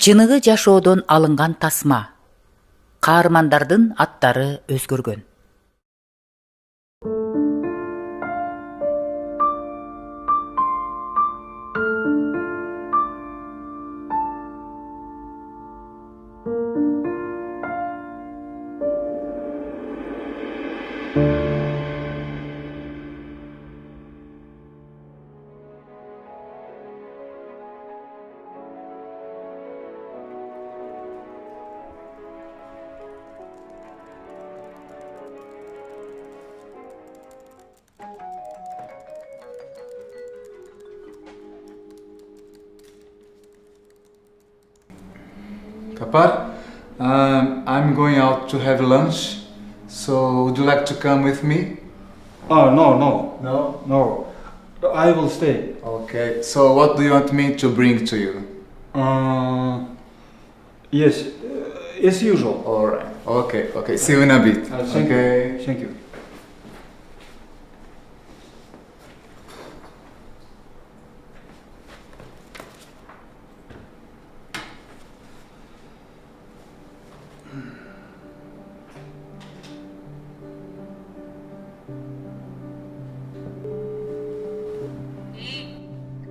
Чыныгы жашоодон алынган тасма. Каармандардын аттары өзгөргөн. Kapar, I'm going out to have lunch, so would you like to come with me? Oh, no. No? No. I will stay. Okay, so what do you want me to bring to you? Yes, as usual. Alright, okay, see you in a bit. Thank Okay. you. Thank you.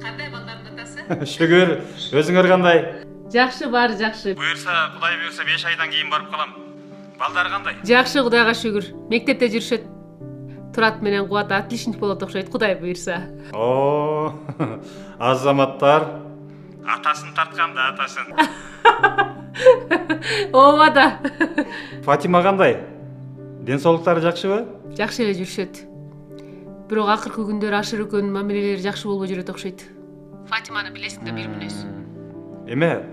Кандай балдардын атасы? Шүгүр, өзүңөр кандай? Жакшы, баары жакшы. Буюрса, Кудай буюрса 5 айдан кийин барып калам. Балдары кандай? Жакшы, Кудайга шүгүр. Мектепте жүрүшөт. Турат менен Кубат отличник болот окшойт, Кудай буюрса. О, азаматтар атасын тарткан да атасын. Ооба да. Фатима кандай? Ден соолуктары жакшыбы? Жакшы эле жүрүшөт. Бирок акыркы күндөр ашыр экөөнүн мамилелери жакшы болбой жүрөт окшойт. Фатиманы билесиң да, бир мүнөз. Эме,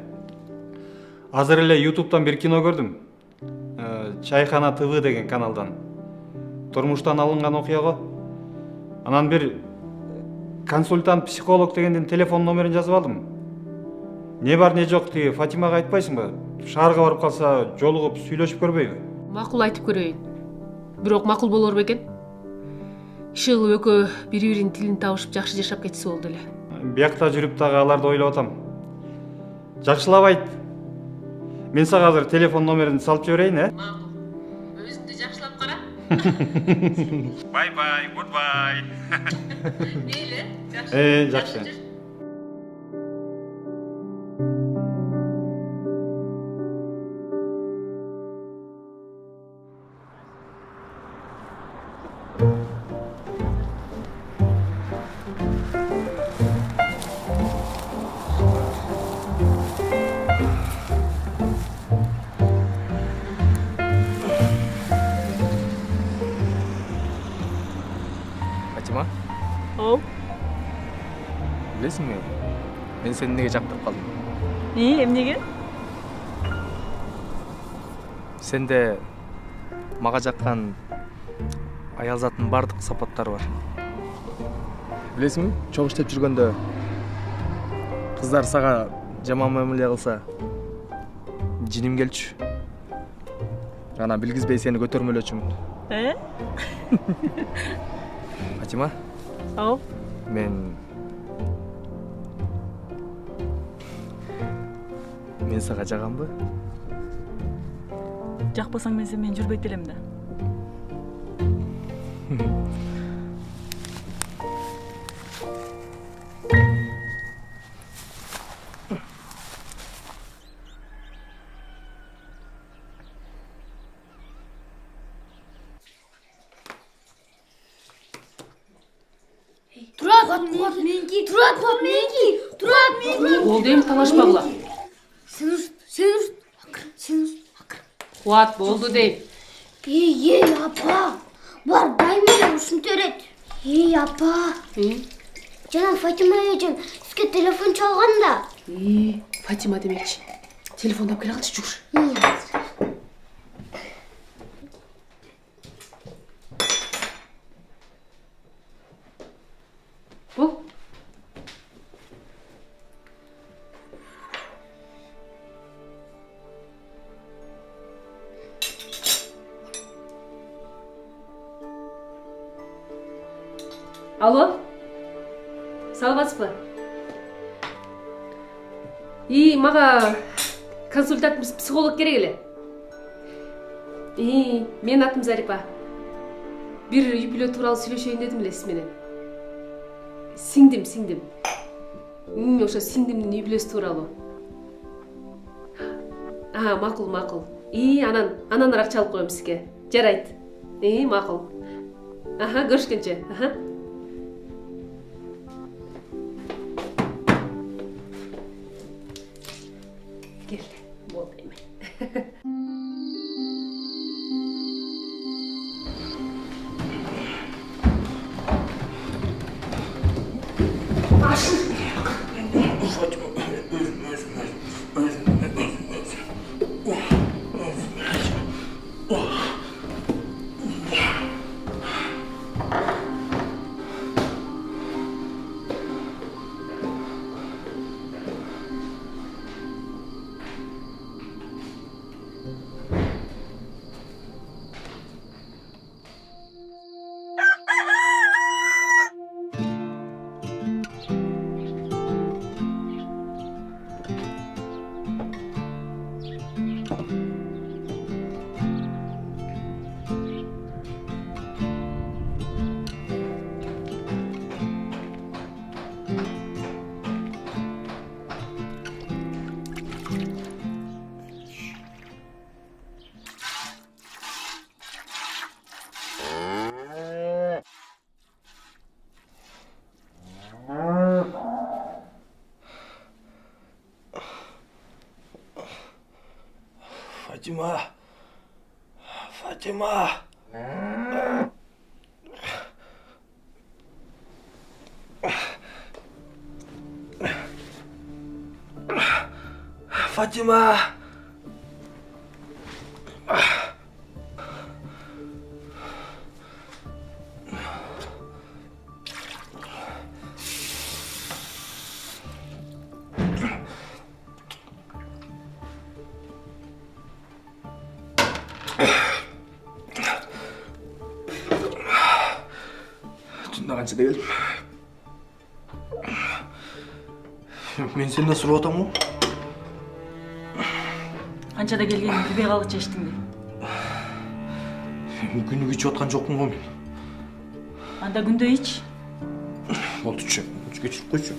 азыр эле YouTube'дан бир кино көрдүм. Чайхана ТВ деген каналдан. Турмуштан алынган окуяго. Анан бир консультант психолог дегендин телефон номерин жазып алдым. Не бар не жок тиги Фатимага айтпайсыңбы? Шаарга барып калса жолугуп сүйлөшүп көрбөйбү? Макул, айтып көрөйүн. Бирок макул болор бекен? Иши кылып экөө бири-биринин тилин табышып жакшы жашап кетсе болду эле. Биякта жүрүп дагы аларды ойлоп атам. Жакшылап айт. Мен сага азыр телефон номерин салып жиберейин, Макул. Өзүңдү жакшылап кара. Bye, goodbye. Мейли, жакшы. Жакшы. Фатима, О, билесиңби? Мен сени неге жактырып калдым? эмнеге? Сенде мага жаккан аял заттын бардык сапаттары бар. Билесиңби? Чогуу иштеп жүргөндө кыздар сага жаман мамиле кылса, жиним келчү. Ана билгизбей сени көтөрмөлөчүмүн. Фатима, О, мен сага жагамбы? жакпасаң мен сен менен жүрбөйт элем да. Турат, Болду эми талашпагыла. Сен уст. Кубат, болду дейм. Ей, апа. Бар, дай менен ушинтип берет. Ей, апа. Жана Фатима эжем сизге телефон чалган да. Фатима демекчи. Телефондап келе калчы, жүгүр. Бул. Алло? Саламатсызбы? Мага консультант психолог керек эле. Менин атым Зарипа. Бир үй-бүлө тууралуу сүйлөшөйүн дедим эле сиз менен. Сиңдим. Ошо сиңдимдин үй-бүлөсү тууралуу. Макул. Анан араак чалып коем сизге. Жарайт. Макул. Көрүшкөнчө. Кел, болду эми. Фатима! Түнде қаншада келдім? Мен сенден сұрап отам ғой? Қаншада келгенін білбей қалғыча ештеңе. Күні кечіп отқан жоқпын ғой мен. Анда күнде ич. Болдычы, кечіріп қойшы.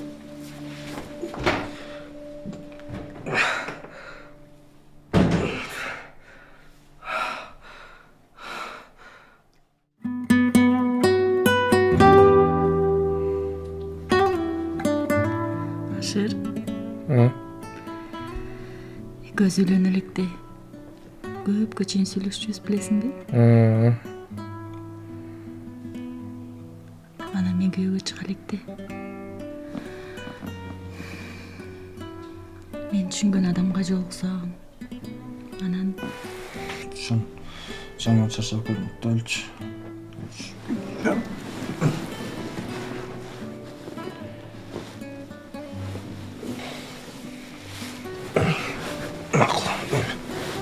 Ашыр. Көз үйлөнөлүктө көпкө чейин сүйлөшчүбүз, билесиң бе? Анан мен күйөөгө чыга электе. Мен түшүнгөн адамга жолуксам. Анан Жаман чарчап көрүнүп тойлчу.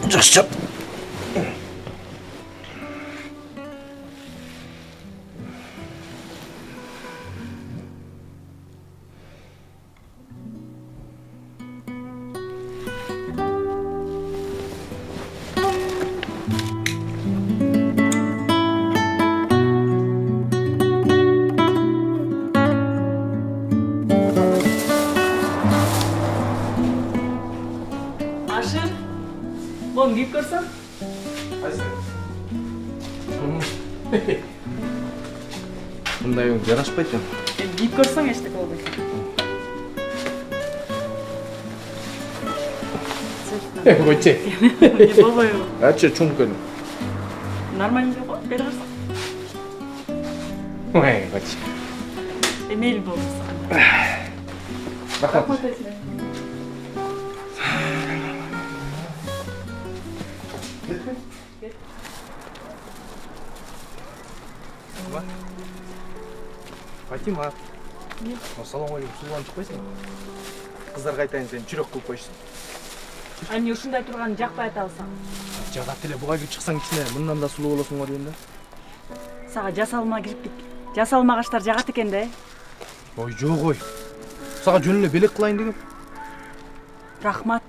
Жашап. Ашыр. Bon, кийип көрсөң? Мындай жарашпайт экен. Кийип көрсөң эчтеке болбойт. Койчу. Болбойбу. Ачы чоң көрүн. Нормально го, бери карасаң. Ой, койчу. Мейли болсун. Рахмат. Фатима. Ассалаумағалейкум, судан шықпайсың? Қыздар қайтайын сен жүрек қылып қойшсын. Ани ушундай турганын жакпай атабызсың. Жагат эле буга кирип чыксаң кичине мындан да сулуу болосуң го дейм да. Сага жасалма кириптик. Жасалмагаштар жагат экен да. Ой, жок ой. Сага жөн эле белек кылайын дегем. Рахмат.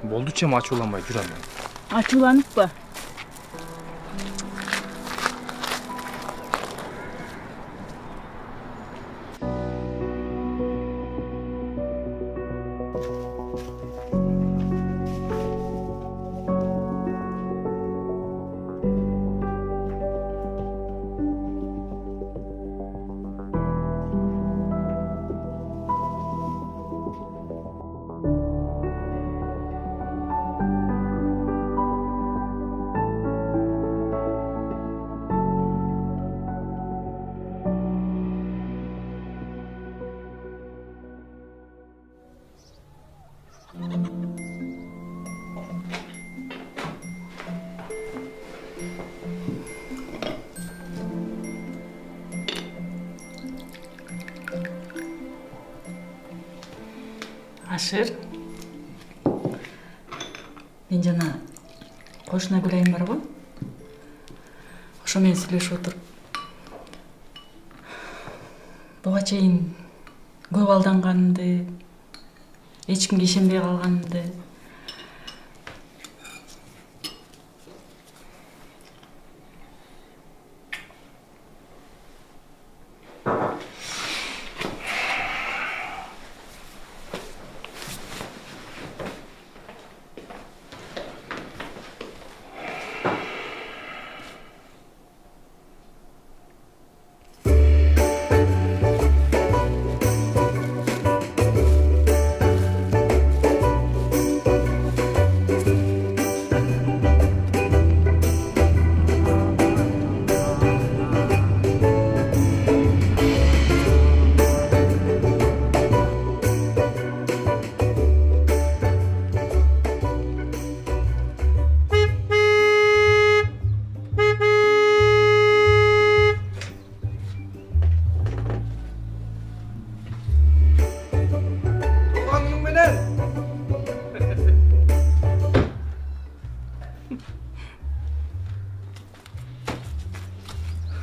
Болду чем, ачууланбай жүр анда. Ачууланып ба. Ашыр. Мен жана кошуна Гүлайым бар го. Ошо менен сүйлөшүп отуруп. Буга чейин көп алданганымды, эч кимге ишенбей калганымды,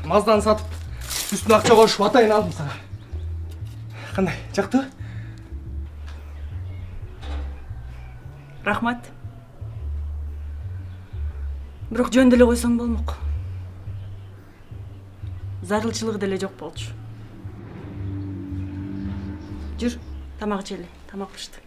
Маздан сатып, үстүнө акча кошуп атайын алдым сага. Кандай, жактыбы? Рахмат. Бирок жөн деле койсоң болмок. Зарылчылыгы деле жок болчу. Жүр, тамак ичели. Тамак пышты.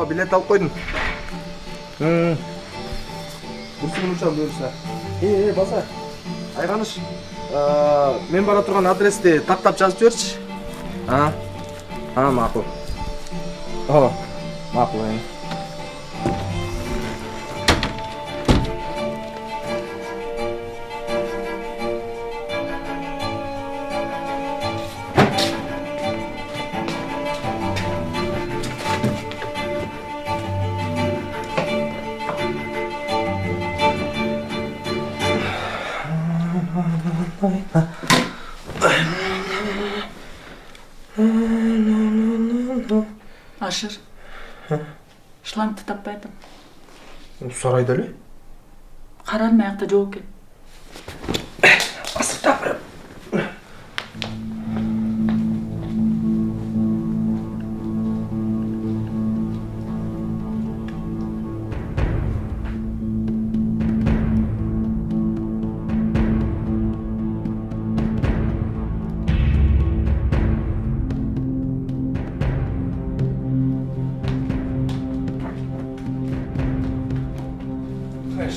Билет алып койдум. Курсун учам буюрса. Баса. Айганыш. Мен бара турган адрести тактап жазып жиберчи. Макул. Макул. Ашыр. Шлангты таппай атам. Сарайда эле. Карарым аякта жок экен. Асып тапырып.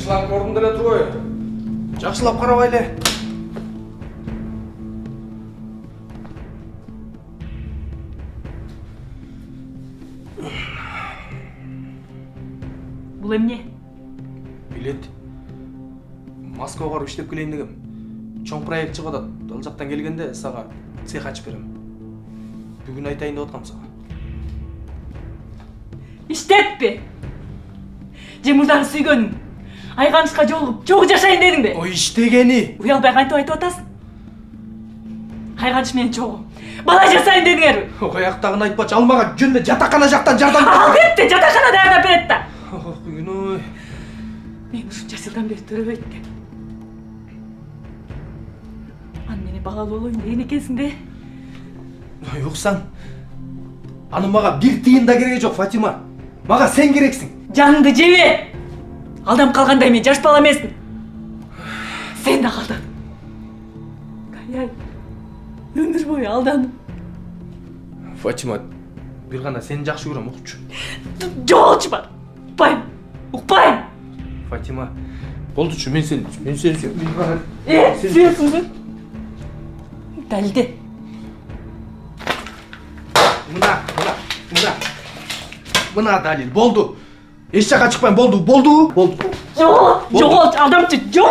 Шланг ордунда эле турбайбы? Жакшылап карабайлы. Бул эмне? Билет. Москвага барып иштеп келейин дегем. Чоң проект чыгып атат. Ал жактан келгенде сага цех ачып берем. Бүгүн айтайын деп аткам сага. Иштетпи. Же мурдагы сүйгөнүң. Айганышка жолугуп, чогуу жашайын дедиң бе? Ой, иштегени. Уялбай кантип айтып атасың? Айганыш менен чогуу. Бала жасайын дедиңерби? Аяктагын айтпачы, ал мага жөнүндө жатакана жактан жардам Албетте жатакана даярдап берет да. Күнөй. Мен ушунча жылдан бери төрөбөйт экен. Аны менен балалуу болоюн деген экенсиң да. Уксаң. Аны мага бир тыйын да кереги жок, Фатима. Мага сен керексиң. Жаныңды жеби. Алдам калгандай мен жаш бала эмесмин. Сен да калдың. Каяй. Өмүр бою алданып. Фатима, бир гана сени жакшы көрөм, укчу. Жоолчу бар. Укпайм. Укпайм. Фатима, болдучу, мен сени сүйөм. Сүйөсүңбү? Далилде. Мына далил, болду. Эч жака чыкпайм, болду. Жоол, адамчы, жоол!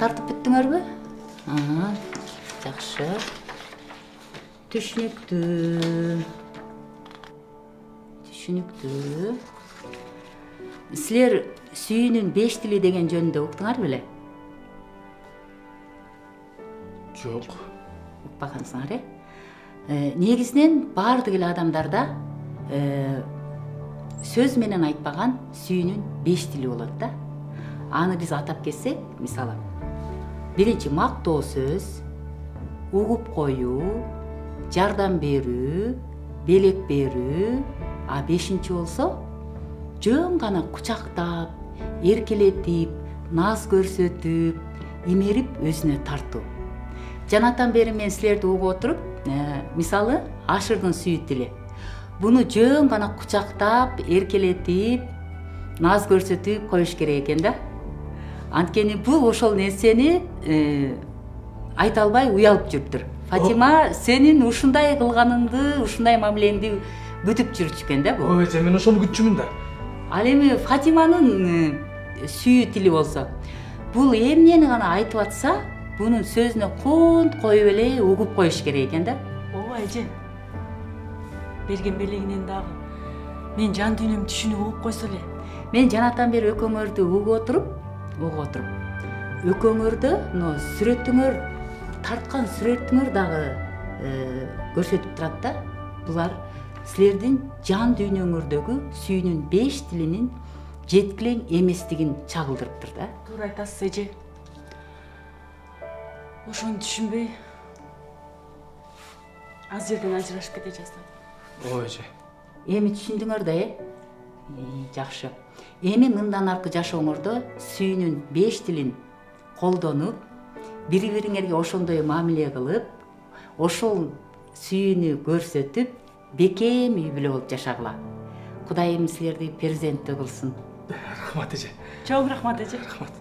Тартып бүттүңөрбү? Жакшы. Түшүнүктүү. Силер сүйүүнүн 5 тили деген жөнүндө уктуңар беле? Жок. Укпагансыңар, негизинен баардык эле адамдарда сөз менен айтпаган сүйүүнүн 5 тили болот да. Аны биз атап кетсек, мисалы, биринчи мактоо сөз, угуп коюу, жардам берүү, белек берүү, а 5-чи болсо жөн гана кучактап, эркелетип, наз көрсөтүп, имерип өзүнө тартуу. Жанатан бери мен силерди угуп отуруп, мисалы, Ашырдын сүйүү тили. Буну жөн гана кучактап, эркелетип, наз көрсөтүп коюш керек экен да. Анткени бул ошол нерсени айта албай уялып жүрүптүр. Фатима сенин ушундай кылганыңды, ушундай мамилеңди күтүп жүрчү экен да бул. Ой, мен ошону күтчүмүн да. Ал эми Фатиманын сүйүү тили болсо, бул эмнени гана айтып атса, бунун сөзүнө конт коюп эле угуп коюш керек экен да. Ооба эже. Берген белегинен дагы мен жан дүйнөм түшүнүп угуп койсо эле. Мен Жанатан бери экөөңөрдү угуп отуруп, экөөңөрдө мына сүрөтүңөр, тарткан сүрөтүңөр дагы көрсөтүп турат да. Булар силердин жан дүйнөңөрдөгү сүйүүнүн 5 тилинин жеткилең эместигин чагылдырыптыр да. Туура айтасыз эже. Ошону түшүнбөй аз жерден ажырашып кете жаздадым. Ой, эже. Эми түшүндүңөр да, жакшы. Эми мындан аркы жашооңордо сүйүүнүн 5 тилин колдонуп, бири-бириңерге ошондой мамиле кылып, ошол сүйүүнү көрсөтүп, бекем үй бүлө болуп жашагыла. Кудайым силерди перзенттүү кылсын. Рахмат эже. Чоң рахмат эже. Рахмат.